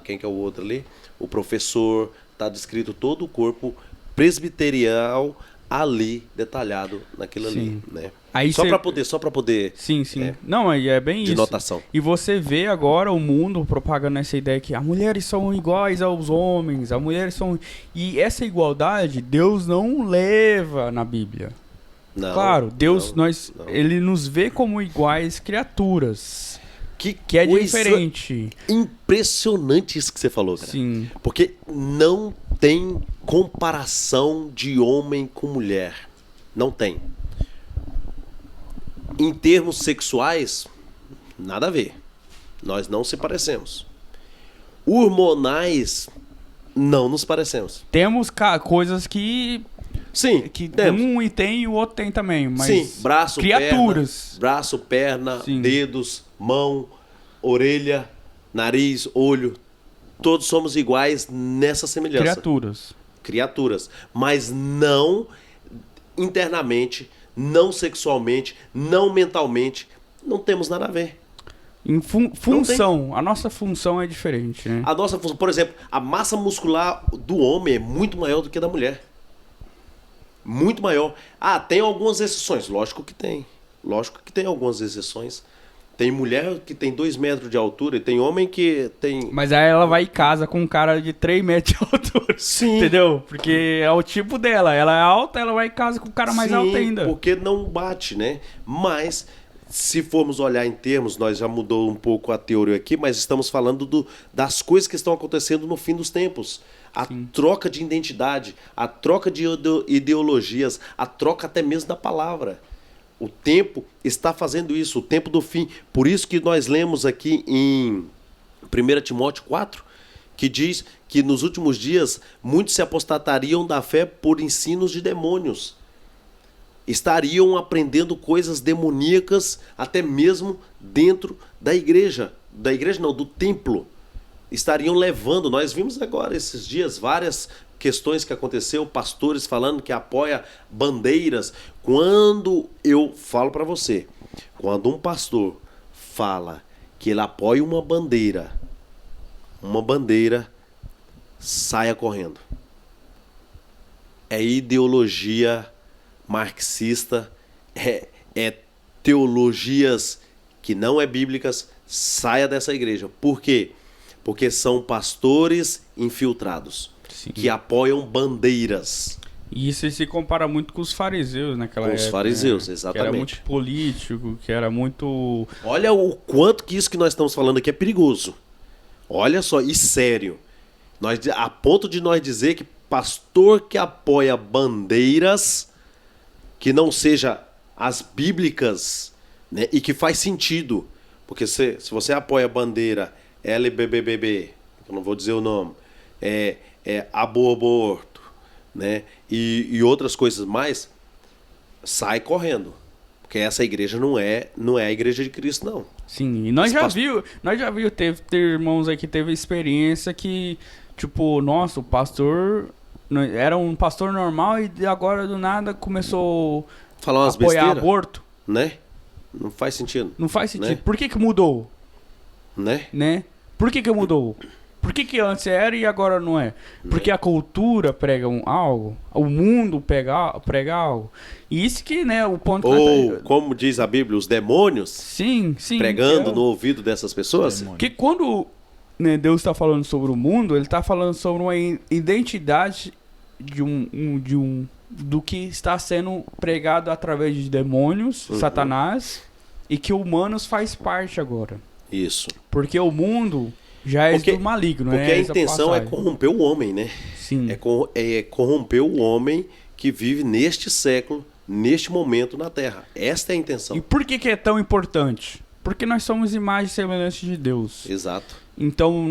quem que é o outro ali? O professor. Está descrito todo o corpo presbiterial ali, detalhado naquilo Sim. ali, né? Aí Só cê- para poder Sim, sim. É. Não, é bem de isso. notação. E você vê agora o mundo propagando essa ideia que as mulheres são iguais aos homens, as mulheres são... E essa igualdade Deus não leva na Bíblia. Não, Claro, Deus, não. Ele nos vê como iguais criaturas, Que que é coisa diferente. impressionante isso que você falou, cara. Sim, Porque não tem comparação de homem com mulher. Não tem. Em termos sexuais, nada a ver. Nós não se parecemos. Hormonais, não nos parecemos. temos coisas que Sim, temos. um e tem e o outro tem também, mas Sim, braço, criaturas. perna, Sim. dedos, mão, orelha, nariz, olho. Todos somos iguais nessa semelhança. Criaturas. Mas não internamente, não sexualmente, não mentalmente. Não temos nada a ver. Em função, a nossa função é diferente, né? A nossa função, por exemplo, a massa muscular do homem é muito maior do que a da mulher. Muito maior. Tem algumas exceções. Lógico que tem. Lógico que tem algumas exceções. Tem mulher que tem 2 metros de altura e tem homem que tem... Mas aí ela vai em casa com um cara de 3 metros de altura. Sim. Entendeu? Porque é o tipo dela. Ela é alta, ela vai em casa com o cara mais Sim, alto ainda. porque não bate, né? Mas, se formos olhar em termos, nós já mudou um pouco a teoria aqui, mas estamos falando das coisas que estão acontecendo no fim dos tempos. A troca de identidade, a troca de ideologias, a troca até mesmo da palavra. O tempo está fazendo isso, o tempo do fim. Por isso que nós lemos aqui em 1 Timóteo 4, que diz que nos últimos dias muitos se apostatariam da fé por ensinos de demônios. Estariam aprendendo coisas demoníacas até mesmo dentro da igreja. Da igreja não, do templo. Estariam levando, nós vimos agora esses dias várias questões que aconteceu, pastores falando que apoia bandeiras. Quando eu falo para você, quando um pastor fala que ele apoia uma bandeira, saia correndo. É ideologia marxista, é teologias que não é bíblicas, saia dessa igreja. Por quê? Porque são pastores infiltrados. Sim. Que apoiam bandeiras. E isso se compara muito com os fariseus naquela época. Com os fariseus, né? exatamente. Que era muito político, que era muito... Olha o quanto que isso que nós estamos falando aqui é perigoso. Olha só, e sério. A ponto de nós dizer que pastor que apoia bandeiras que não seja as bíblicas, né, e que faz sentido. Porque se você apoia a bandeira LBBB, eu não vou dizer o nome, aborto, né, e outras coisas mais, sai correndo. Porque essa igreja não é a igreja de Cristo, não. Sim, e nós já viu, teve irmãos aí que teve experiência que, tipo, nossa, o pastor era um pastor normal e agora do nada começou Falar umas a apoiar besteiras, aborto. né? Não faz sentido. Não faz sentido. Né? Por que mudou? Né? Por que mudou? Por que antes era e agora não é? Porque a cultura prega algo, o mundo prega algo. E isso que, né, o ponto... Ou, como diz a Bíblia, os demônios Sim. pregando no ouvido dessas pessoas. Porque quando, né, Deus está falando sobre o mundo, ele está falando sobre uma identidade do que está sendo pregado através de demônios, Satanás, e que humanos faz parte agora. Isso. Porque o mundo já é do maligno, né? Porque a intenção é corromper o homem, né? Sim. É corromper o homem que vive neste século, neste momento na Terra. Esta é a intenção. E por que é tão importante? Porque nós somos imagens semelhantes de Deus. Exato. Então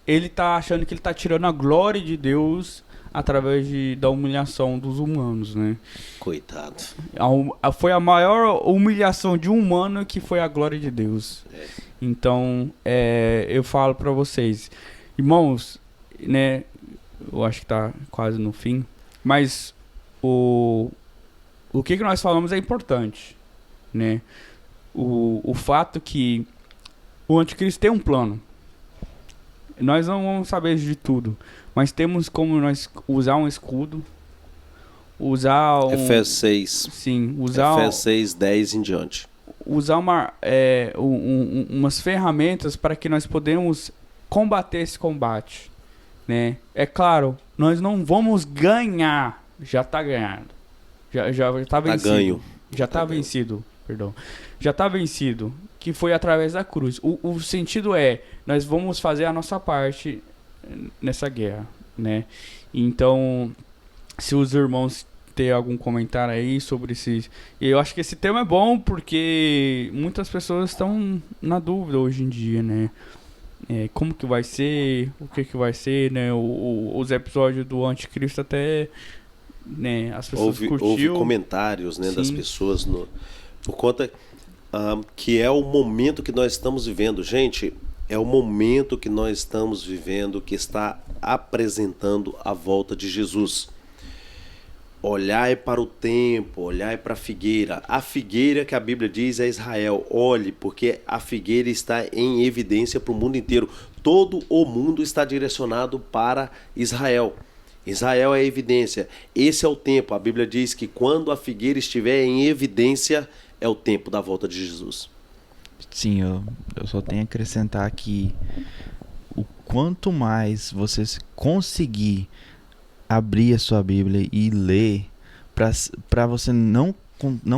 ele está achando que ele está tirando a glória de Deus através da humilhação dos humanos, né? Coitado. Foi a maior humilhação de um humano que foi a glória de Deus. Então, eu falo para vocês, irmãos, né? Eu acho que tá quase no fim, mas o que nós falamos é importante, né? O fato que o anticristo tem um plano. Nós não vamos saber de tudo, mas temos como nós usar um escudo, usar Efésios 6. Sim, Efésios 6, 10 em diante. Usar umas ferramentas para que nós podemos combater esse combate, né? É claro, nós não vamos ganhar, já está ganhado, já está vencido, já está vencido, perdão, já está vencido, que foi através da cruz. O sentido nós vamos fazer a nossa parte nessa guerra, né? Então, se os irmãos ter algum comentário aí sobre eu acho que esse tema é bom porque muitas pessoas estão na dúvida hoje em dia, né? Como que vai ser, o que vai ser, né? Os episódios do Anticristo até, né, as pessoas houve comentários, né, das pessoas por conta que é o momento que nós estamos vivendo. Gente, é o momento que nós estamos vivendo que está apresentando a volta de Jesus. Olhai para o tempo, olhai para a figueira. A figueira que a Bíblia diz é Israel. Olhe, porque a figueira está em evidência para o mundo inteiro. Todo o mundo está direcionado para Israel. Israel é a evidência. Esse é o tempo. A Bíblia diz que quando a figueira estiver em evidência, é o tempo da volta de Jesus. Sim, eu só tenho a acrescentar que o quanto mais você conseguir abrir a sua Bíblia e ler, para você não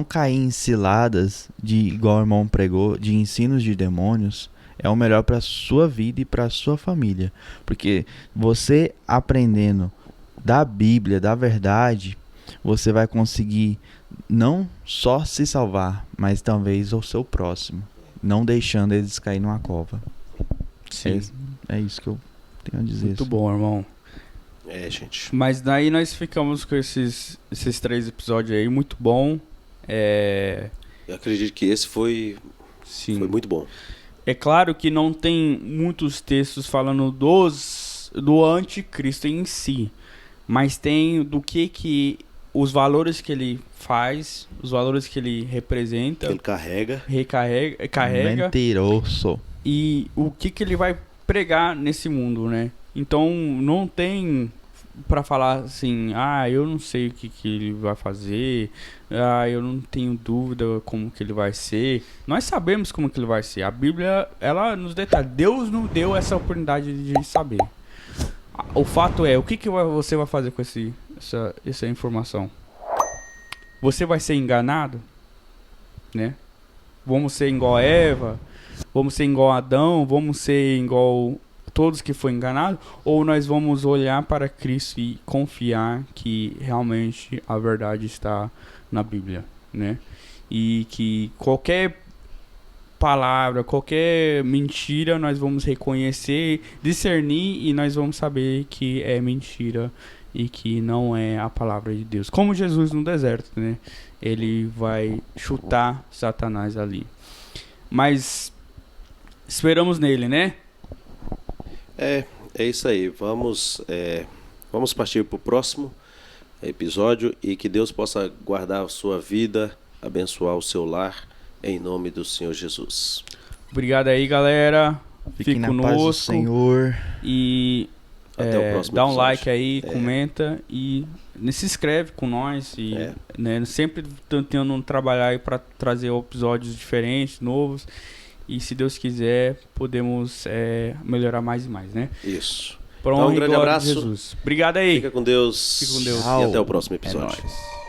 cair em ciladas igual o irmão pregou, de ensinos de demônios, é o melhor para a sua vida e para a sua família. Porque você aprendendo da Bíblia, da verdade, você vai conseguir não só se salvar, mas talvez o seu próximo, não deixando eles cair numa cova. Sim. É isso que eu tenho a dizer. Muito bom, irmão. Gente. Mas daí nós ficamos com esses 3 episódios aí, muito bom. Eu acredito que esse foi muito bom. É claro que não tem muitos textos falando do anticristo em si, mas tem do que os valores que ele faz, os valores que ele representa, que ele carrega mentiroso, e o que ele vai pregar nesse mundo, né? Então não tem para falar assim, eu não sei o que ele vai fazer, eu não tenho dúvida como que ele vai ser. Nós sabemos como que ele vai ser. A Bíblia, ela nos detalha. Deus nos deu essa oportunidade de saber. O fato é, o que você vai fazer com essa informação? Você vai ser enganado, né? Vamos ser igual a Eva, vamos ser igual a Adão, vamos ser igual todos que foi enganado, ou nós vamos olhar para Cristo e confiar que realmente a verdade está na Bíblia, né? E que qualquer palavra, qualquer mentira, nós vamos reconhecer, discernir e nós vamos saber que é mentira e que não é a palavra de Deus. Como Jesus no deserto, né? Ele vai chutar Satanás ali. Mas esperamos nele, né? É isso aí. Vamos partir para o próximo episódio e que Deus possa guardar a sua vida, abençoar o seu lar, em nome do Senhor Jesus. Obrigado aí, galera. Fiquem Fique na conosco. paz do Senhor. E Até o próximo dá um episódio. like aí, comenta e se inscreve com nós. E, né, sempre tentando trabalhar aí para trazer episódios diferentes, novos. E se Deus quiser, podemos melhorar mais e mais, né? Isso. Por Então, um honra e grande glória de abraço. Jesus. Obrigado aí. Fica com Deus. Fica com Deus. E até o próximo É episódio. nóis.